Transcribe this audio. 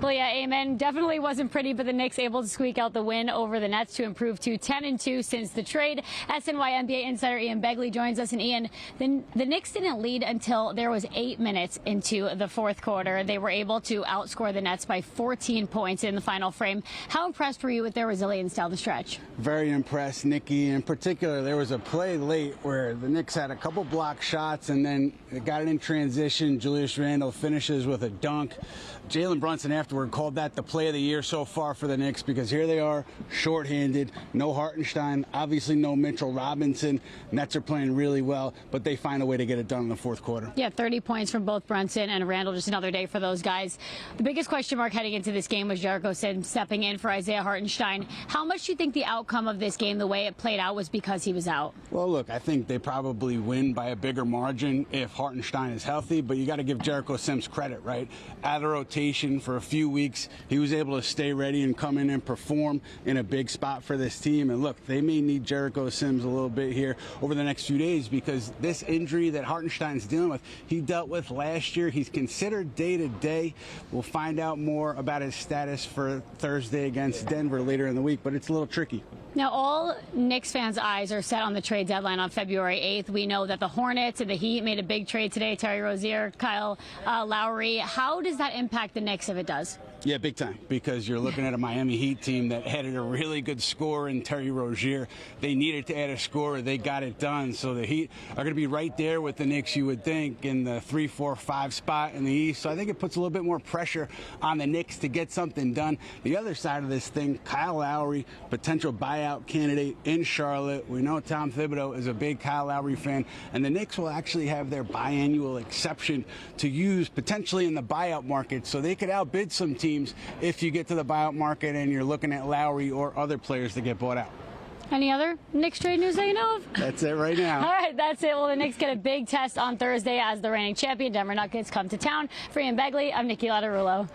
Well, yeah, amen. Definitely wasn't pretty, but the Knicks able to squeak out the win over the Nets to improve to 10-2 since the trade. SNY NBA insider Ian Begley joins us. And Ian, the Knicks didn't lead until there was 8 minutes into the fourth quarter. They were able to outscore the Nets by 14 points in the final frame. How impressed were you with their resilience down the stretch? Very impressed, Nikki. In particular, there was a play late where the Knicks had a couple block shots and then it got it in transition. Julius Randle finishes with a dunk. Jalen Brunson afterward called that the play of the year so far for the Knicks because here they are, shorthanded, no Hartenstein, obviously no Mitchell Robinson. Nets are playing really well, but they find a way to get it done in the fourth quarter. Yeah, 30 points from both Brunson and Randle, just another day for those guys. The biggest question mark heading into this game was Jericho Sims stepping in for Isaiah Hartenstein. How much do you think the outcome of this game, the way it played out, was because he was out? Well, look, I think they probably win by a bigger margin if Hartenstein is healthy, but you got to give Jericho Sims credit, right? Out of rotation for a few weeks, he was able to stay ready and come in and perform in a big spot for this team. And look, they may need Jericho Sims a little bit here over the next few days because this injury that Hartenstein's dealing with, he dealt with last year. He's considered day-to-day. We'll find out more about his status for Thursday against Denver later in the week, but it's a little tricky. Now, all Knicks fans' eyes are set on the trade deadline on February 8th. We know that the Hornets and the Heat made a big trade today. Terry Rozier, Kyle Lowry. How does that impact the Knicks if it does? Yeah, big time, because you're looking at a Miami Heat team that added a really good scorer in Terry Rozier. They needed to add a scorer. They got it done. So the Heat are going to be right there with the Knicks, you would think, in the 3, 4, 5 spot in the East. So I think it puts a little bit more pressure on the Knicks to get something done. The other side of this thing, Kyle Lowry, potential buyout candidate in Charlotte. We know Tom Thibodeau is a big Kyle Lowry fan, and the Knicks will actually have their biannual exception to use potentially in the buyout market. So they could outbid some teams if you get to the buyout market and you're looking at Lowry or other players to get bought out. Any other Knicks trade news that you know of? That's it right now. All right, that's it. Well, the Knicks get a big test on Thursday as the reigning champion. Denver Nuggets come to town. For Ian Begley, I'm Nikki Lattarulo.